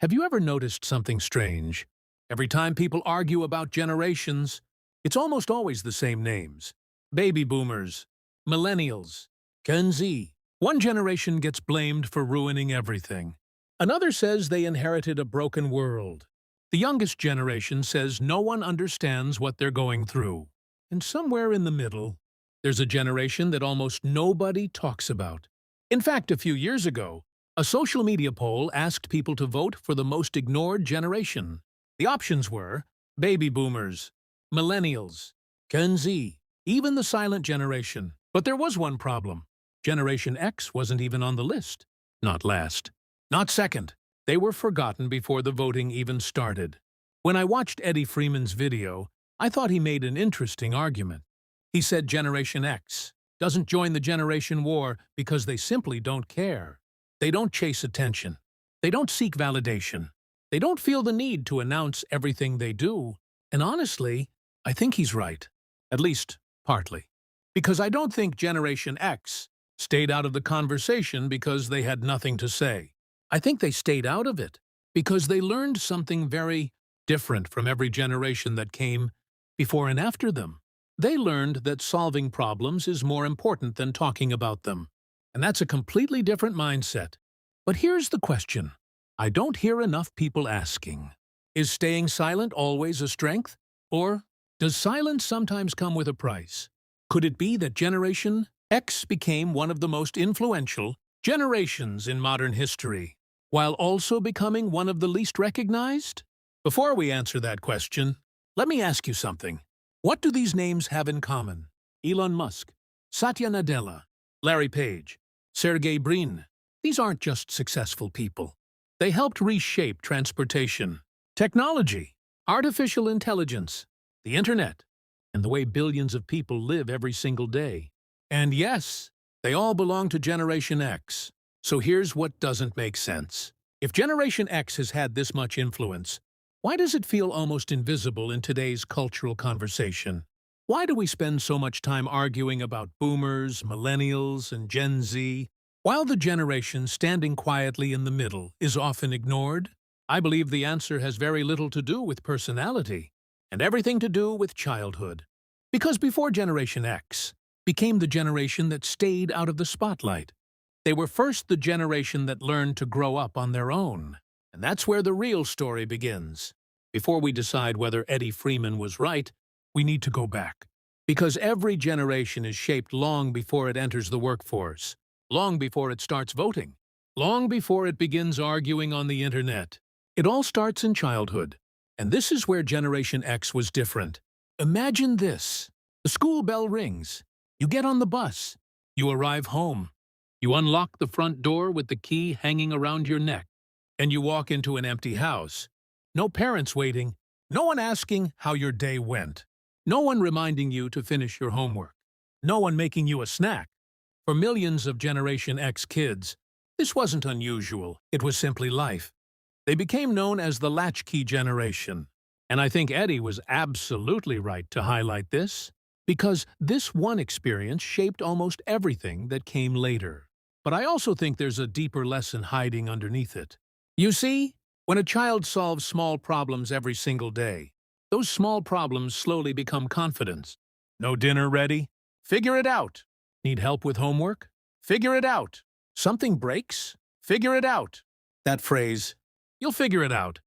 Have you ever noticed something strange? Every time people argue about generations, it's almost always the same names. Baby boomers, millennials, Gen Z. One generation gets blamed for ruining everything. Another says they inherited a broken world. The youngest generation says no one understands what they're going through. And somewhere in the middle, there's a generation that almost nobody talks about. In fact, a few years ago, a social media poll asked people to vote for the most ignored generation. The options were baby boomers, millennials, Gen Z, even the silent generation. But there was one problem. Generation X wasn't even on the list. Not last. Not second. They were forgotten before the voting even started. When I watched Eddie Freeman's video, I thought he made an interesting argument. He said Generation X doesn't join the generation war because they simply don't care. They don't chase attention. They don't seek validation. They don't feel the need to announce everything they do. And honestly, I think he's right. At least, partly. Because I don't think Generation X stayed out of the conversation because they had nothing to say. I think they stayed out of it because they learned something very different from every generation that came before and after them. They learned that solving problems is more important than talking about them. And that's a completely different mindset. But here's the question I don't hear enough people asking. Is staying silent always a strength? Or does silence sometimes come with a price? Could it be that Generation X became one of the most influential generations in modern history, while also becoming one of the least recognized? Before we answer that question, let me ask you something. What do these names have in common? Elon Musk, Satya Nadella, Larry Page, Sergey Brin. These aren't just successful people. They helped reshape transportation, technology, artificial intelligence, the internet, and the way billions of people live every single day. And yes, they all belong to Generation X. So here's what doesn't make sense. If Generation X has had this much influence, why does it feel almost invisible in today's cultural conversation? Why do we spend so much time arguing about boomers, millennials, and Gen Z, while the generation standing quietly in the middle is often ignored? I believe the answer has very little to do with personality and everything to do with childhood. Because before Generation X became the generation that stayed out of the spotlight, they were first the generation that learned to grow up on their own. And that's where the real story begins. Before we decide whether Eddie Freeman was right, we need to go back. Because every generation is shaped long before it enters the workforce, long before it starts voting, long before it begins arguing on the internet. It all starts in childhood. And this is where Generation X was different. Imagine this. The school bell rings. You get on the bus. You arrive home. You unlock the front door with the key hanging around your neck. And you walk into an empty house. No parents waiting. No one asking how your day went. No one reminding you to finish your homework. No one making you a snack. For millions of Generation X kids, this wasn't unusual. It was simply life. They became known as the latchkey generation. And I think Eddie was absolutely right to highlight this, because this one experience shaped almost everything that came later. But I also think there's a deeper lesson hiding underneath it. You see, when a child solves small problems every single day, those small problems slowly become confidence. No dinner ready? Figure it out. Need help with homework? Figure it out. Something breaks? Figure it out. That phrase, "You'll figure it out,"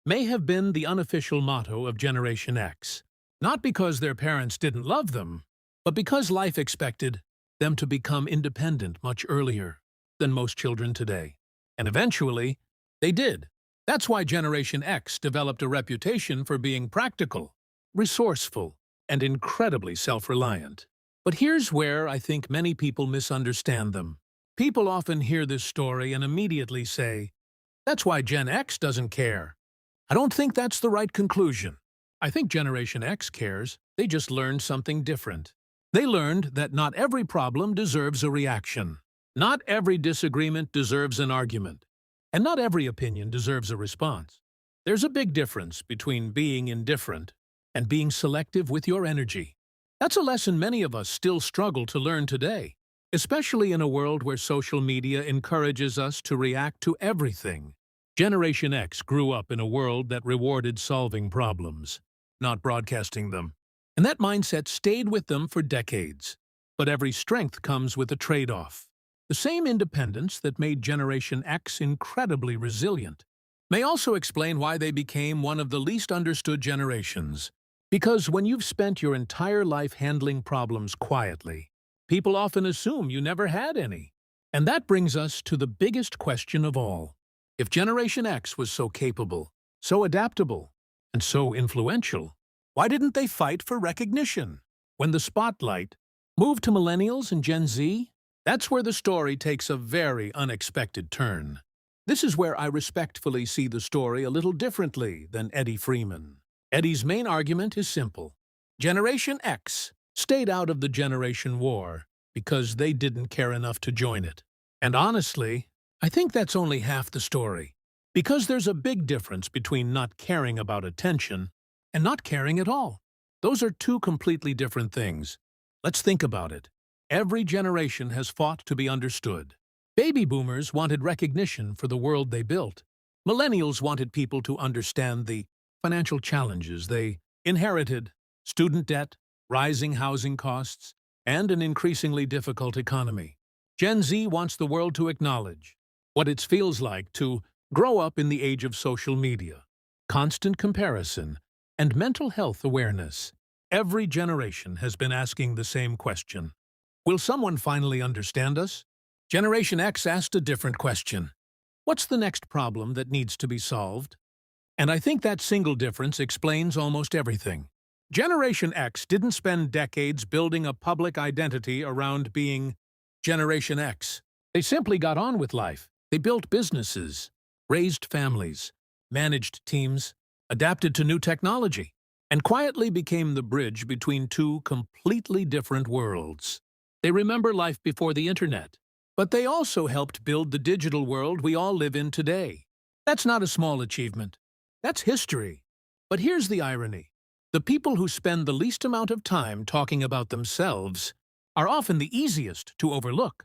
may have been the unofficial motto of Generation X. Not because their parents didn't love them, but because life expected them to become independent much earlier than most children today. And eventually, they did. That's why Generation X developed a reputation for being practical, resourceful, and incredibly self-reliant. But here's where I think many people misunderstand them. People often hear this story and immediately say, "That's why Gen X doesn't care." I don't think that's the right conclusion. I think Generation X cares. They just learned something different. They learned that not every problem deserves a reaction. Not every disagreement deserves an argument. And not every opinion deserves a response. There's a big difference between being indifferent and being selective with your energy. That's a lesson many of us still struggle to learn today, especially in a world where social media encourages us to react to everything. Generation X grew up in a world that rewarded solving problems, not broadcasting them. And that mindset stayed with them for decades. But every strength comes with a trade-off. The same independence that made Generation X incredibly resilient may also explain why they became one of the least understood generations. Because when you've spent your entire life handling problems quietly, people often assume you never had any. And that brings us to the biggest question of all. If Generation X was so capable, so adaptable, and so influential, why didn't they fight for recognition? When the spotlight moved to Millennials and Gen Z, that's where the story takes a very unexpected turn. This is where I respectfully see the story a little differently than Eddie Freeman. Eddie's main argument is simple. Generation X stayed out of the generation war because they didn't care enough to join it. And honestly, I think that's only half the story. Because there's a big difference between not caring about attention and not caring at all. Those are two completely different things. Let's think about it. Every generation has fought to be understood. Baby boomers wanted recognition for the world they built. Millennials wanted people to understand the financial challenges they inherited, student debt, rising housing costs, and an increasingly difficult economy. Gen Z wants the world to acknowledge what it feels like to grow up in the age of social media, constant comparison, and mental health awareness. Every generation has been asking the same question. Will someone finally understand us? Generation X asked a different question. What's the next problem that needs to be solved? And I think that single difference explains almost everything. Generation X didn't spend decades building a public identity around being Generation X. They simply got on with life. They built businesses, raised families, managed teams, adapted to new technology, and quietly became the bridge between two completely different worlds. They remember life before the internet, but they also helped build the digital world we all live in today. That's not a small achievement. That's history. But here's the irony. The people who spend the least amount of time talking about themselves are often the easiest to overlook.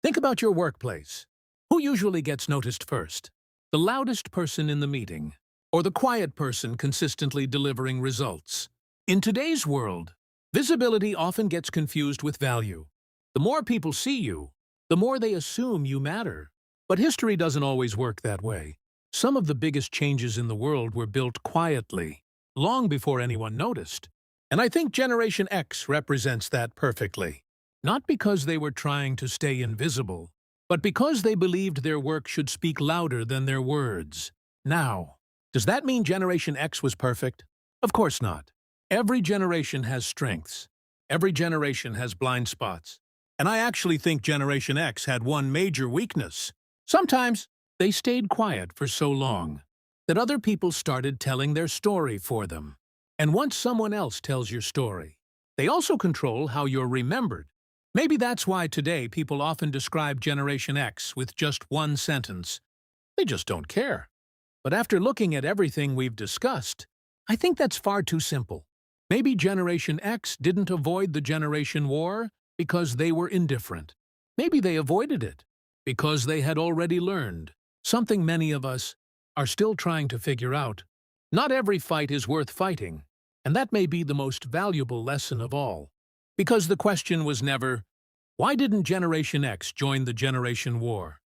Think about your workplace. Who usually gets noticed first? The loudest person in the meeting, or the quiet person consistently delivering results? In today's world, visibility often gets confused with value. The more people see you, the more they assume you matter. But history doesn't always work that way. Some of the biggest changes in the world were built quietly, long before anyone noticed. And I think Generation X represents that perfectly. Not because they were trying to stay invisible, but because they believed their work should speak louder than their words. Now, does that mean Generation X was perfect? Of course not. Every generation has strengths. Every generation has blind spots. And I actually think Generation X had one major weakness. Sometimes they stayed quiet for so long that other people started telling their story for them. And once someone else tells your story, they also control how you're remembered. Maybe that's why today people often describe Generation X with just one sentence. They just don't care. But after looking at everything we've discussed, I think that's far too simple. Maybe Generation X didn't avoid the generation war because they were indifferent. Maybe they avoided it because they had already learned something many of us are still trying to figure out. Not every fight is worth fighting, and that may be the most valuable lesson of all. Because the question was never, why didn't Generation X join the generation war?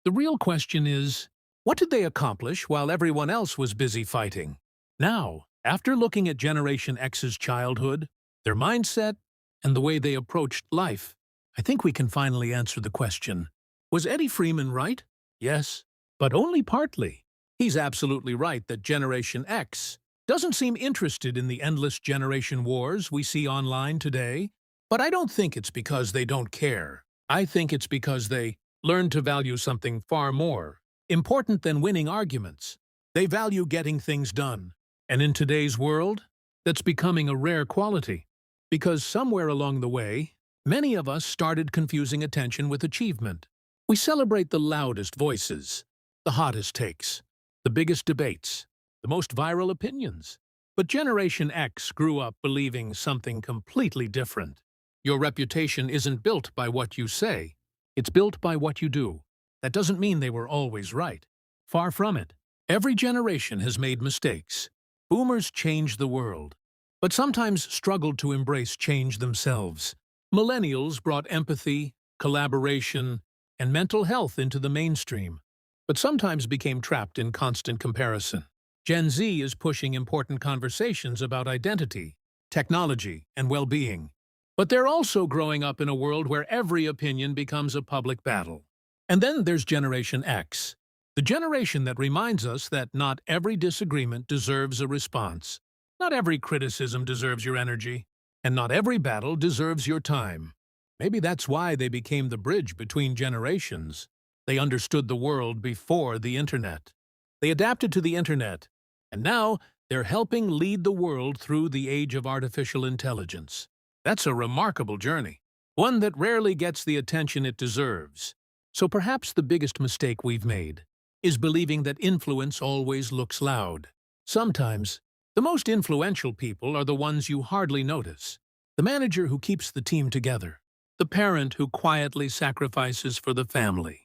The real question is, what did they accomplish while everyone else was busy fighting? Now, after looking at Generation X's childhood, their mindset, and the way they approached life, I think we can finally answer the question. Was Eddie Freeman right? Yes, but only partly. He's absolutely right that Generation X doesn't seem interested in the endless generation wars we see online today. But I don't think it's because they don't care. I think it's because they learned to value something far more important than winning arguments. They value getting things done. And in today's world, that's becoming a rare quality. Because somewhere along the way, many of us started confusing attention with achievement. We celebrate the loudest voices, the hottest takes, the biggest debates, the most viral opinions. But Generation X grew up believing something completely different. Your reputation isn't built by what you say. It's built by what you do. That doesn't mean they were always right. Far from it. Every generation has made mistakes. Boomers changed the world, but sometimes struggled to embrace change themselves. Millennials brought empathy, collaboration, and mental health into the mainstream, but sometimes became trapped in constant comparison. Gen Z is pushing important conversations about identity, technology, and well-being. But they're also growing up in a world where every opinion becomes a public battle. And then there's Generation X, the generation that reminds us that not every disagreement deserves a response. Not every criticism deserves your energy, and not every battle deserves your time. Maybe that's why they became the bridge between generations. They understood the world before the internet. They adapted to the internet, and now they're helping lead the world through the age of artificial intelligence. That's a remarkable journey, one that rarely gets the attention it deserves. So perhaps the biggest mistake we've made is believing that influence always looks loud. Sometimes, the most influential people are the ones you hardly notice. The manager who keeps the team together. The parent who quietly sacrifices for the family.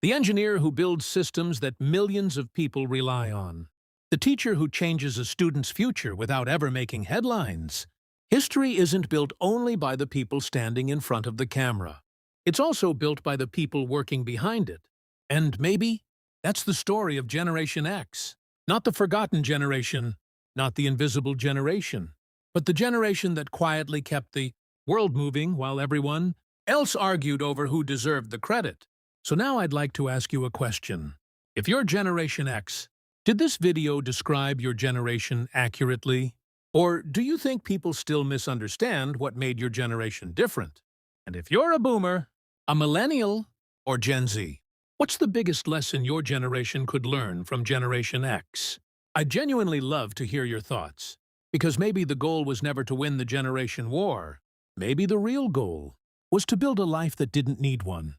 The engineer who builds systems that millions of people rely on. The teacher who changes a student's future without ever making headlines. History isn't built only by the people standing in front of the camera. It's also built by the people working behind it. And maybe that's the story of Generation X. Not the forgotten generation, not the invisible generation, but the generation that quietly kept the world moving while everyone else argued over who deserved the credit. So now I'd like to ask you a question. If you're Generation X, did this video describe your generation accurately? Or do you think people still misunderstand what made your generation different? And if you're a boomer, a millennial, or Gen Z, what's the biggest lesson your generation could learn from Generation X? I'd genuinely love to hear your thoughts, because maybe the goal was never to win the generation war. Maybe the real goal was to build a life that didn't need one.